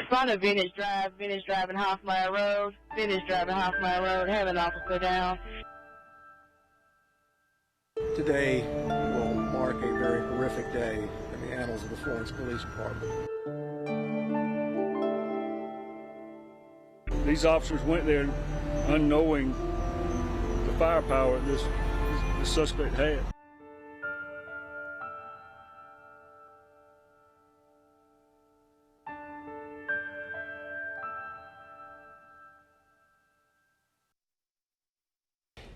front of Vintage Drive and Half Mile Road. Vintage Drive and Half Mile Road. Have an officer down. Today will mark a very horrific day in the annals of the Florence Police Department. These officers went there unknowing the firepower this suspect had.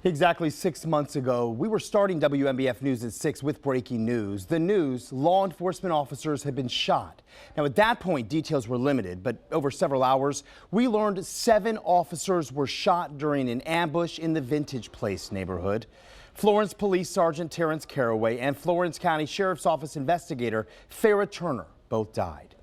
Exactly 6 months ago, we were starting WNBF News at 6 with breaking news. The news, law enforcement officers had been shot. Now, at that point, details were limited, but over several hours, we learned 7 officers were shot during an ambush in the Vintage Place neighborhood. Florence Police Sergeant Terrence Caraway and Florence County Sheriff's Office investigator Farrah Turner both died.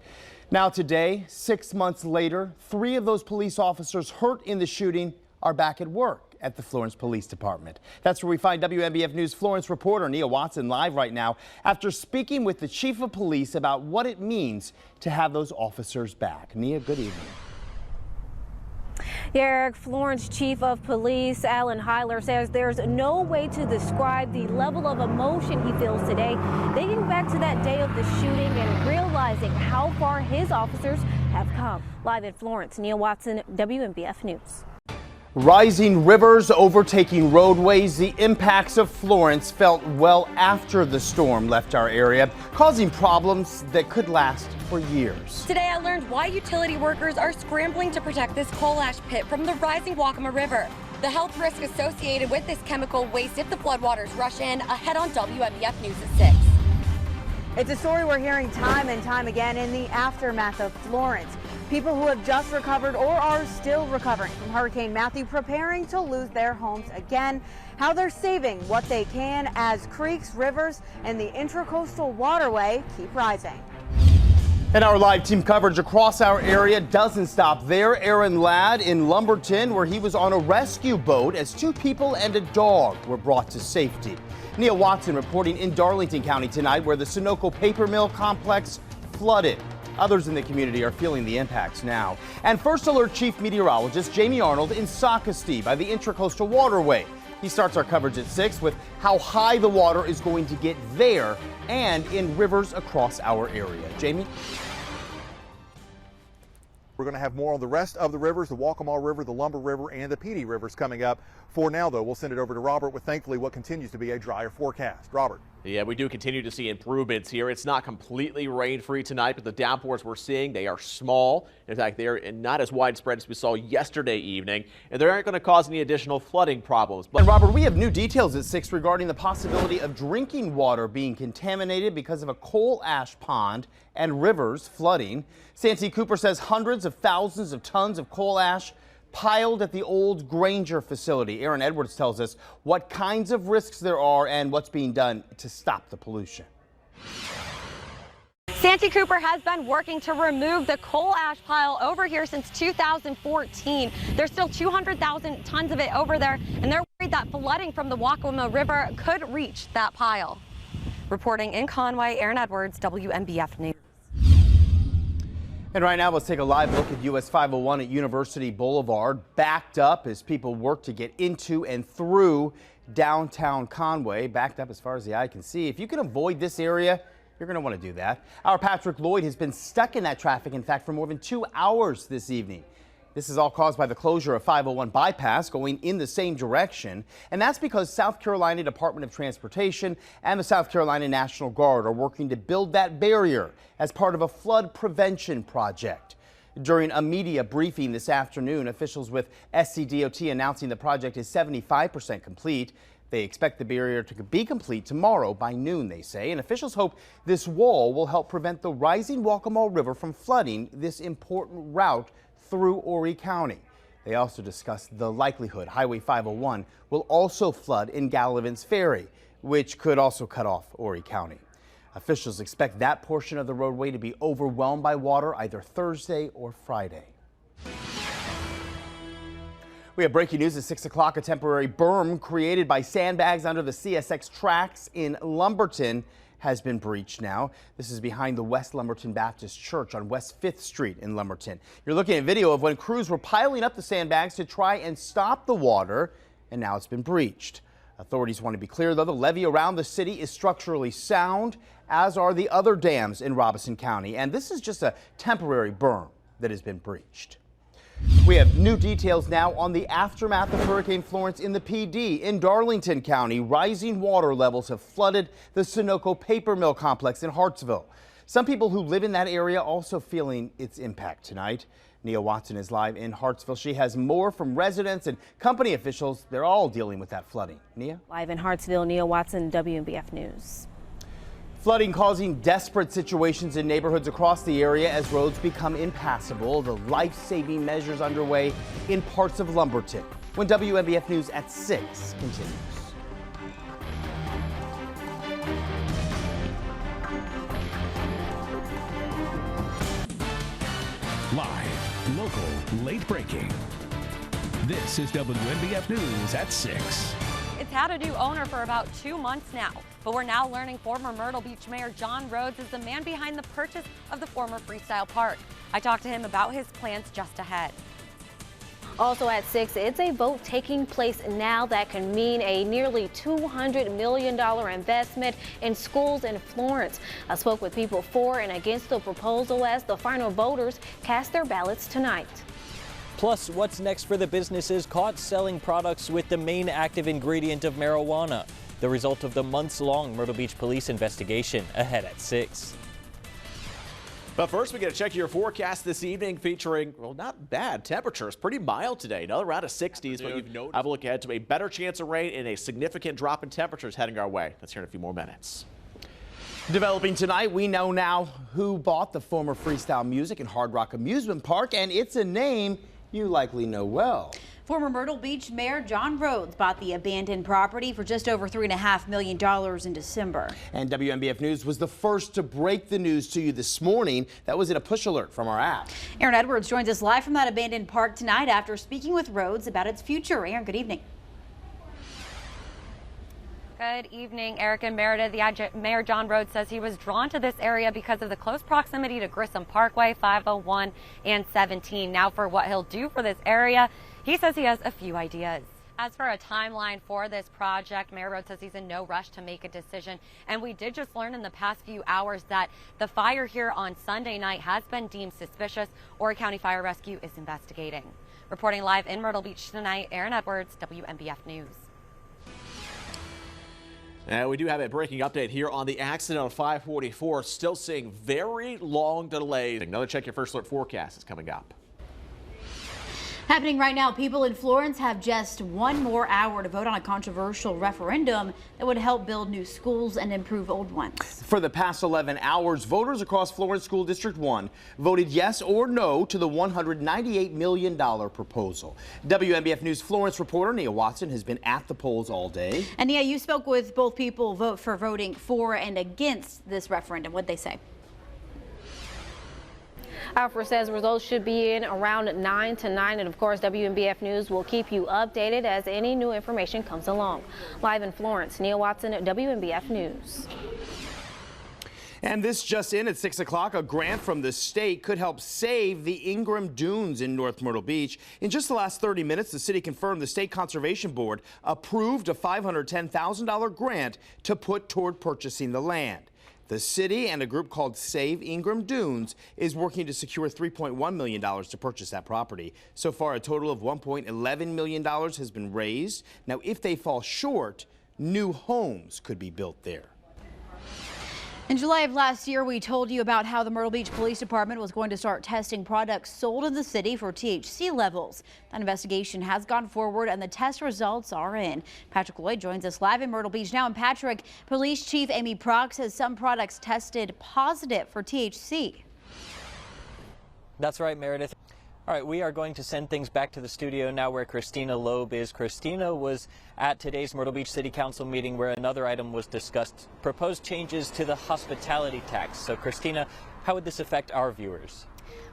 Now today, 6 months later, 3 of those police officers hurt in the shooting are back at work at the Florence Police Department. That's where we find WNBF News Florence reporter Nia Watson live right now after speaking with the chief of police about what it means to have those officers back. Nia, good evening. Eric, Florence Chief of Police Alan Hyler says there's no way to describe the level of emotion he feels today, thinking back to that day of the shooting and realizing how far his officers have come. Live in Florence, Nia Watson, WNBF News. Rising rivers overtaking roadways, the impacts of Florence felt well after the storm left our area, causing problems that could last for years. Today I learned why utility workers are scrambling to protect this coal ash pit from the rising Waccamaw River. The health risk associated with this chemical waste if the floodwaters rush in, ahead on WNBF News at 6. It's a story we're hearing time and time again in the aftermath of Florence. People who have just recovered or are still recovering from Hurricane Matthew preparing to lose their homes again. How they're saving what they can as creeks, rivers, and the Intracoastal Waterway keep rising. And our live team coverage across our area doesn't stop there. Aaron Ladd in Lumberton, where he was on a rescue boat as 2 people and a dog were brought to safety. Nia Watson reporting in Darlington County tonight, where the Sunoco paper mill complex flooded. Others in the community are feeling the impacts now. And First Alert Chief Meteorologist Jamie Arnold in Socastee by the Intracoastal Waterway. He starts our coverage at 6 with how high the water is going to get there and in rivers across our area. Jamie? We're going to have more on the rest of the rivers, the Waccamaw River, the Lumber River, and the Petey Rivers coming up. For now, though, we'll send it over to Robert with thankfully what continues to be a drier forecast. Robert. Yeah, we do continue to see improvements here. It's not completely rain-free tonight, but the downpours we're seeing, they are small. In fact, they are not as widespread as we saw yesterday evening, and they aren't going to cause any additional flooding problems. And Robert, we have new details at 6 regarding the possibility of drinking water being contaminated because of a coal ash pond and rivers flooding. Santee Cooper says hundreds of thousands of tons of coal ash piled at the old Granger facility. Aaron Edwards tells us what kinds of risks there are and what's being done to stop the pollution. Santee Cooper has been working to remove the coal ash pile over here since 2014. There's still 200,000 tons of it over there, and they're worried that flooding from the Waccamaw River could reach that pile. Reporting in Conway, Aaron Edwards, WNBF News. And right now, let's take a live look at US 501 at University Boulevard, backed up as people work to get into and through downtown Conway, backed up as far as the eye can see. If you can avoid this area, you're going to want to do that. Our Patrick Lloyd has been stuck in that traffic, in fact, for more than 2 hours this evening. This is all caused by the closure of 501 bypass going in the same direction. And that's because South Carolina Department of Transportation and the South Carolina National Guard are working to build that barrier as part of a flood prevention project. During a media briefing this afternoon, officials with SCDOT announcing the project is 75% complete. They expect the barrier to be complete tomorrow by noon, they say, and officials hope this wall will help prevent the rising Waccamaw River from flooding this important route through Horry County. They also discussed the likelihood Highway 501 will also flood in Gallivan's Ferry, which could also cut off Horry County. Officials expect that portion of the roadway to be overwhelmed by water either Thursday or Friday. We have breaking news at 6 o'clock. A temporary berm created by sandbags under the CSX tracks in Lumberton has been breached now. This is behind the West Lumberton Baptist Church on West 5th Street in Lumberton. You're looking at video of when crews were piling up the sandbags to try and stop the water, and now it's been breached. Authorities want to be clear, though, the levee around the city is structurally sound, as are the other dams in Robeson County. And this is just a temporary berm that has been breached. We have new details now on the aftermath of Hurricane Florence in the PD. In Darlington County, rising water levels have flooded the Sunoco paper mill complex in Hartsville. Some people who live in that area also feeling its impact tonight. Nia Watson is live in Hartsville. She has more from residents and company officials. They're all dealing with that flooding. Nia? Live in Hartsville, Nia Watson, WNBF News. Flooding causing desperate situations in neighborhoods across the area as roads become impassable. The life-saving measures underway in parts of Lumberton. When WNBF News at 6 continues. Live, local, late breaking. This is WNBF News at 6. It's had a new owner for about 2 months now, but we're now learning former Myrtle Beach Mayor John Rhodes is the man behind the purchase of the former Freestyle Park. I talked to him about his plans just ahead. Also at 6, it's a vote taking place now that can mean a nearly $200 million investment in schools in Florence. I spoke with people for and against the proposal as the final voters cast their ballots tonight. Plus, what's next for the businesses caught selling products with the main active ingredient of marijuana? The result of the months-long Myrtle Beach police investigation ahead at 6. But first, we got to check your forecast this evening featuring, well, not bad temperatures. Pretty mild today. Another round of 60s, but you've noticed. Have a look ahead to a better chance of rain and a significant drop in temperatures heading our way. That's here in a few more minutes. Developing tonight, we know now who bought the former Freestyle Music and Hard Rock Amusement Park, and it's a name you likely know well. Former Myrtle Beach Mayor John Rhodes bought the abandoned property for just over $3.5 million in December. And WNBF News was the first to break the news to you this morning. That was in a push alert from our app. Aaron Edwards joins us live from that abandoned park tonight after speaking with Rhodes about its future. Aaron, good evening. Good evening, Eric and Meredith. Mayor John Rhodes says he was drawn to this area because of the close proximity to Grissom Parkway, 501 and 17. Now for what he'll do for this area, he says he has a few ideas. As for a timeline for this project, Mayor Rhodes says he's in no rush to make a decision. And we did just learn in the past few hours that the fire here on Sunday night has been deemed suspicious. Horry County Fire Rescue is investigating. Reporting live in Myrtle Beach tonight, Aaron Edwards, WNBF News. And we do have a breaking update here on the accident on 544. Still seeing very long delays. Another check your first alert forecast is coming up. Happening right now, people in Florence have just 1 more hour to vote on a controversial referendum that would help build new schools and improve old ones. For the past 11 hours, voters across Florence School District 1 voted yes or no to the $198 million proposal. WNBF News Florence reporter Nia Watson has been at the polls all day. And Nia, you spoke with both people voting for and against this referendum. What'd they say? Alfred says results should be in around 9 to 9, and of course WNBF News will keep you updated as any new information comes along. Live in Florence, Nia Watson at WNBF News. And this just in at 6 o'clock, a grant from the state could help save the Ingram Dunes in North Myrtle Beach. In just the last 30 minutes, the city confirmed the State Conservation Board approved a $510,000 grant to put toward purchasing the land. The city and a group called Save Ingram Dunes is working to secure $3.1 million to purchase that property. So far, a total of $1.11 million has been raised. Now, if they fall short, new homes could be built there. In July of last year, we told you about how the Myrtle Beach Police Department was going to start testing products sold in the city for THC levels. That investigation has gone forward and the test results are in. Patrick Lloyd joins us live in Myrtle Beach now. And Patrick, Police Chief Amy Prock says some products tested positive for THC. That's right, Meredith. All right, we are going to send things back to the studio now where Christina Loeb is. Christina was at today's Myrtle Beach City Council meeting where another item was discussed, proposed changes to the hospitality tax. So, Christina, how would this affect our viewers?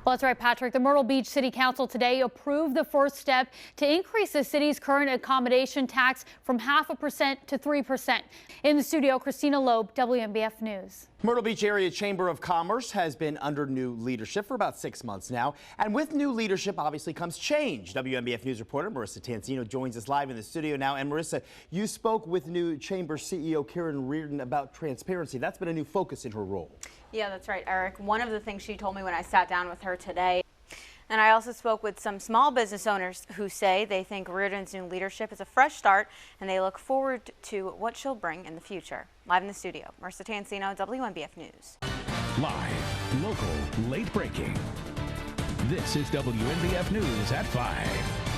Well, that's right, Patrick. The Myrtle Beach City Council today approved the first step to increase the city's current accommodation tax from 0.5% to 3%. In the studio, Christina Loeb, WNBF News. Myrtle Beach Area Chamber of Commerce has been under new leadership for about 6 months now. And with new leadership, obviously, comes change. WNBF News reporter Marissa Tansino joins us live in the studio now. And Marissa, you spoke with new Chamber CEO Karen Reardon about transparency. That's been a new focus in her role. Yeah, that's right, Eric. One of the things she told me when I sat down with her today. And I also spoke with some small business owners who say they think Reardon's new leadership is a fresh start and they look forward to what she'll bring in the future. Live in the studio, Marissa Tansino, WNBF News. Live, local, late breaking. This is WNBF News at 5.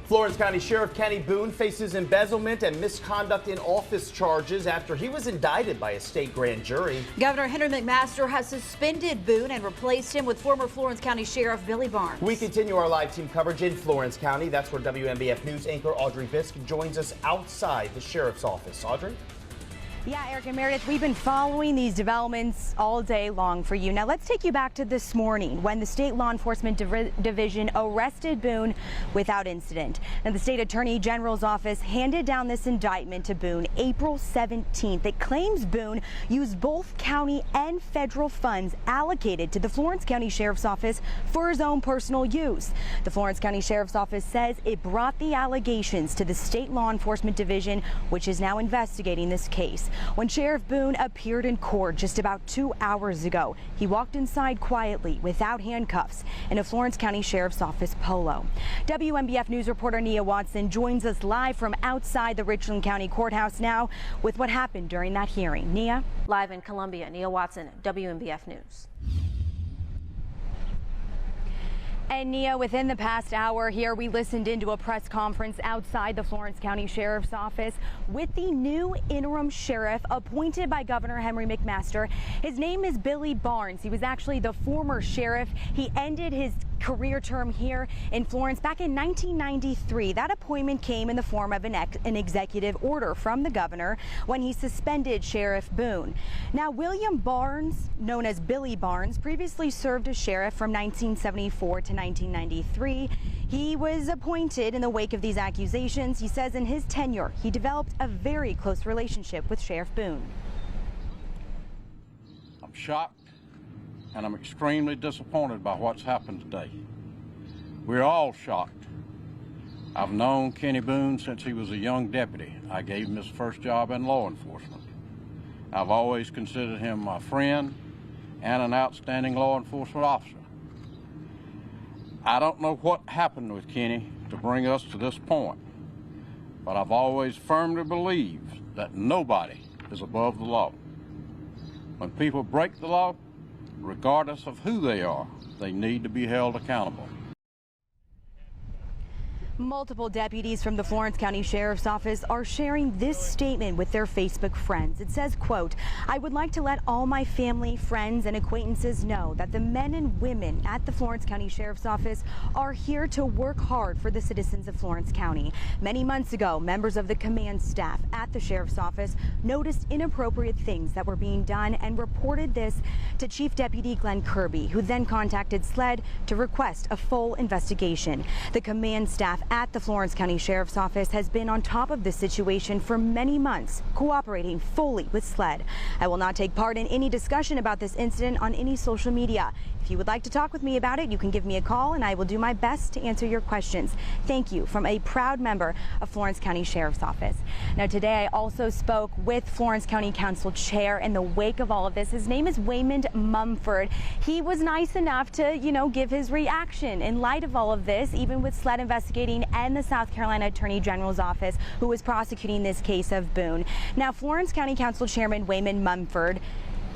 Florence County Sheriff Kenny Boone faces embezzlement and misconduct in office charges after he was indicted by a state grand jury. Governor Henry McMaster has suspended Boone and replaced him with former Florence County Sheriff Billy Barnes. We continue our live team coverage in Florence County. That's where WNBF News anchor Audrey Bisk joins us outside the sheriff's office. Audrey? Yeah, Eric and Meredith, we've been following these developments all day long for you. Now, let's take you back to this morning when the State Law Enforcement Division arrested Boone without incident. And the State Attorney General's office handed down this indictment to Boone April 17th. It claims Boone used both county and federal funds allocated to the Florence County Sheriff's Office for his own personal use. The Florence County Sheriff's Office says it brought the allegations to the State Law Enforcement Division, which is now investigating this case. When Sheriff Boone appeared in court just about 2 hours ago, he walked inside quietly without handcuffs in a Florence County Sheriff's Office polo. WNBF News reporter Nia Watson joins us live from outside the Richland County Courthouse now with what happened during that hearing. Nia? Live in Columbia, Nia Watson, WNBF News. And Nia, within the past hour here, we listened into a press conference outside the Florence County Sheriff's Office with the new interim sheriff appointed by Governor Henry McMaster. His name is Billy Barnes. He was actually the former sheriff. He ended his career term here in Florence back in 1993. That appointment came in the form of an executive order from the governor when he suspended Sheriff Boone. Now, William Barnes, known as Billy Barnes, previously served as sheriff from 1974 to 1993. He was appointed in the wake of these accusations. He says in his tenure, he developed a very close relationship with Sheriff Boone. I'm shocked and I'm extremely disappointed by what's happened today. We're all shocked. I've known Kenny Boone since he was a young deputy. I gave him his first job in law enforcement. I've always considered him my friend and an outstanding law enforcement officer. I don't know what happened with Kenny to bring us to this point, but I've always firmly believed that nobody is above the law. When people break the law, regardless of who they are, they need to be held accountable. Multiple deputies from the Florence County Sheriff's Office are sharing this statement with their Facebook friends. It says, quote, "I would like to let all my family, friends, and acquaintances know that the men and women at the Florence County Sheriff's Office are here to work hard for the citizens of Florence County. Many months ago, members of the command staff at the Sheriff's Office noticed inappropriate things that were being done and reported this to Chief Deputy Glenn Kirby, who then contacted SLED to request a full investigation. The command staff at the Florence County Sheriff's Office has been on top of this situation for many months, cooperating fully with SLED. I will not take part in any discussion about this incident on any social media. If you would like to talk with me about it, you can give me a call and I will do my best to answer your questions. Thank you," from a proud member of Florence County Sheriff's Office. Now, today I also spoke with Florence County Council Chair in the wake of all of this. His name is Waymond Mumford. He was nice enough to, give his reaction in light of all of this, even with SLED investigating and the South Carolina Attorney General's office, who was prosecuting this case of Boone. Now, Florence County Council Chairman Waymond Mumford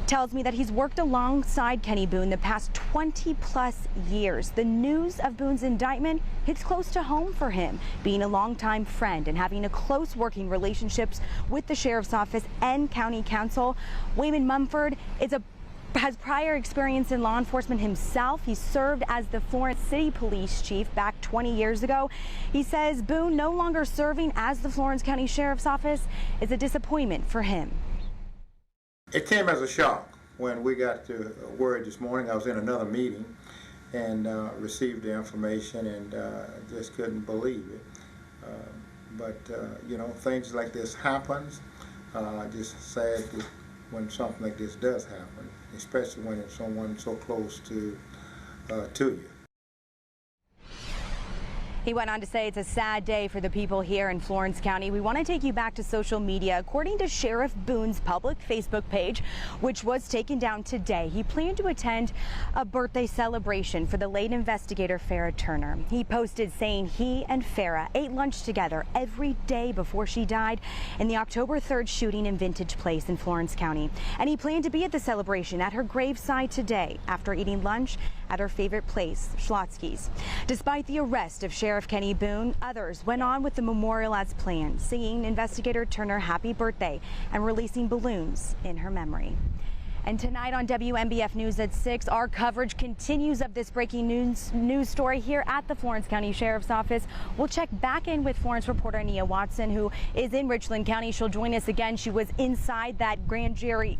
tells me that he's worked alongside Kenny Boone the past 20-plus years. The news of Boone's indictment hits close to home for him, being a longtime friend and having a close working relationships with the Sheriff's Office and County Council. Waymond Mumford has prior experience in law enforcement himself. He served as the Florence City Police Chief back 20 years ago. He says Boone no longer serving as the Florence County Sheriff's Office is a disappointment for him. It came as a shock when we got word this morning. I was in another meeting and received the information and just couldn't believe it. But you know, things like this happens. Just sad when something like this does happen, especially when it's someone so close to you. He went on to say it's a sad day for the people here in Florence County. We want to take you back to social media. According to Sheriff Boone's public Facebook page, which was taken down today, he planned to attend a birthday celebration for the late investigator Farrah Turner. He posted saying he and Farrah ate lunch together every day before she died in the October 3rd shooting in Vintage Place in Florence County. And he planned to be at the celebration at her graveside today after eating lunch at her favorite place, Schlotzsky's. Despite the arrest of Sheriff Kenny Boone, others went on with the memorial as planned, singing Investigator Turner happy birthday and releasing balloons in her memory. And tonight on WNBF News at 6, our coverage continues of this breaking news story here at the Florence County Sheriff's Office. We'll check back in with Florence reporter Nia Watson, who is in Richland County. She'll join us again. She was inside that grand jury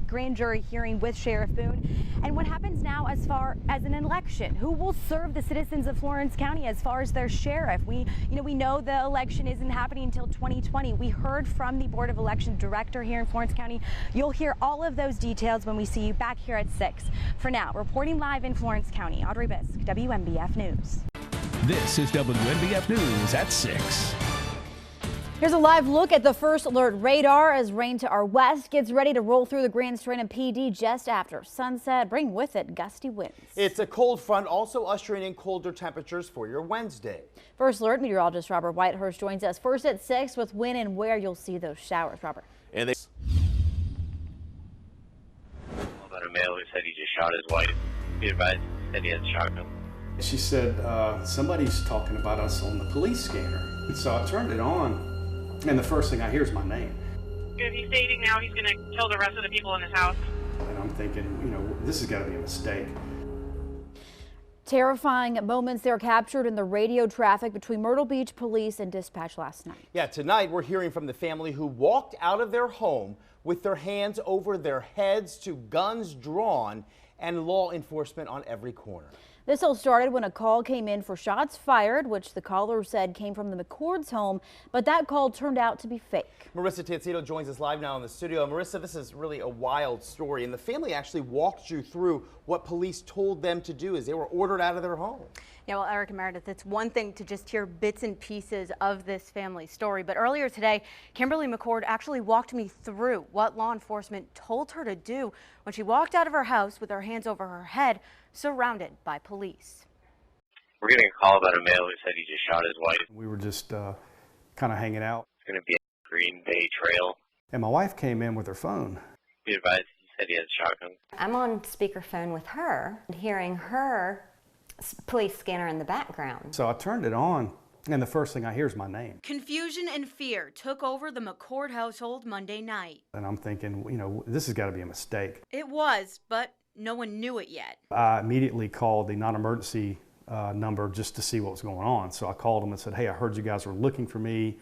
hearing with Sheriff Boone. And what happens now as far as an election? Who will serve the citizens of Florence County as far as their sheriff? We know the election isn't happening until 2020. We heard from the Board of Elections Director here in Florence County. You'll hear all of those details when we see you back here at 6. For now, reporting live in Florence County, Audrey Bisk, WNBF News. This is WNBF News at 6. Here's a live look at the first alert radar as rain to our west gets ready to roll through the Grand Strand PD just after sunset, bring with it gusty winds. It's a cold front also ushering in colder temperatures for your Wednesday. First alert meteorologist Robert Whitehurst joins us first at 6 with when and where you'll see those showers. Robert. And about a male who said he just shot his wife. He advised said he had a shotgun. She said, somebody's talking about us on the police scanner. And so I turned it on, and the first thing I hear is my name. If he's stating now he's going to kill the rest of the people in his house. And I'm thinking, this has got to be a mistake. Terrifying moments there captured in the radio traffic between Myrtle Beach police and dispatch last night. Yeah, tonight we're hearing from the family who walked out of their home with their hands over their heads to guns drawn and law enforcement on every corner. This all started when a call came in for shots fired, which the caller said came from the McCord's home, but that call turned out to be fake. Marissa Tancito joins us live now in the studio. Marissa, this is really a wild story, and the family actually walked you through what police told them to do as they were ordered out of their home. Yeah, well, Eric and Meredith, it's one thing to just hear bits and pieces of this family story, but earlier today, Kimberly McCord actually walked me through what law enforcement told her to do when she walked out of her house with her hands over her head, surrounded by police. We're getting a call about a male who said he just shot his wife. We were just kind of hanging out. It's going to be a Green Bay Trail. And my wife came in with her phone. He advised he said he had a shotgun. I'm on speakerphone with her, hearing her police scanner in the background. So I turned it on, and the first thing I hear is my name. Confusion and fear took over the McCord household Monday night. And I'm thinking, this has got to be a mistake. It was, but no one knew it yet. I immediately called the non-emergency number just to see what was going on. So I called them and said, hey, I heard you guys were looking for me.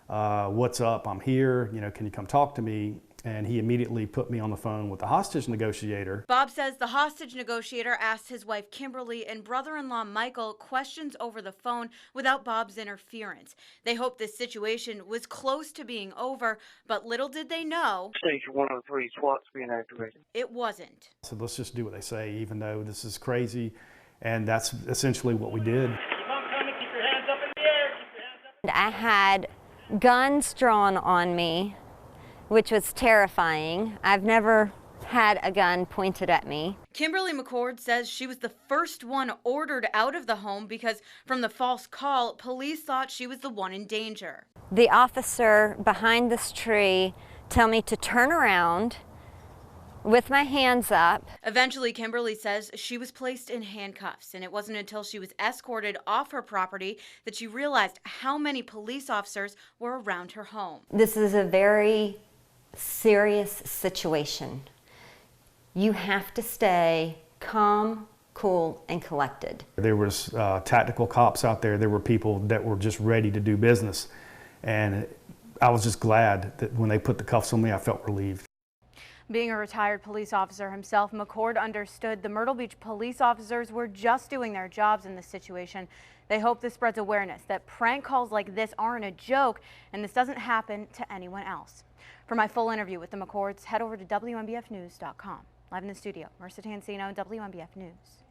What's up? I'm here. Can you come talk to me? And he immediately put me on the phone with the hostage negotiator. Bob says the hostage negotiator asked his wife Kimberly and brother-in-law Michael questions over the phone without Bob's interference. They hoped this situation was close to being over, but little did they know. Stage 103 SWAT's being activated. It wasn't. So let's just do what they say, even though this is crazy. And that's essentially what we did. I had guns drawn on me, which was terrifying. I've never had a gun pointed at me. Kimberly McCord says she was the first one ordered out of the home because from the false call, police thought she was the one in danger. The officer behind this tree told me to turn around with my hands up. Eventually, Kimberly says she was placed in handcuffs, and it wasn't until she was escorted off her property that she realized how many police officers were around her home. This is a very serious situation. You have to stay calm, cool, and collected. There was tactical cops out there. There were people that were just ready to do business. And I was just glad that when they put the cuffs on me, I felt relieved. Being a retired police officer himself, McCord understood the Myrtle Beach police officers were just doing their jobs in this situation. They hope this spreads awareness that prank calls like this aren't a joke and this doesn't happen to anyone else. For my full interview with the McCords, head over to WNBFnews.com. Live in the studio, Marissa Tansino, WNBF News.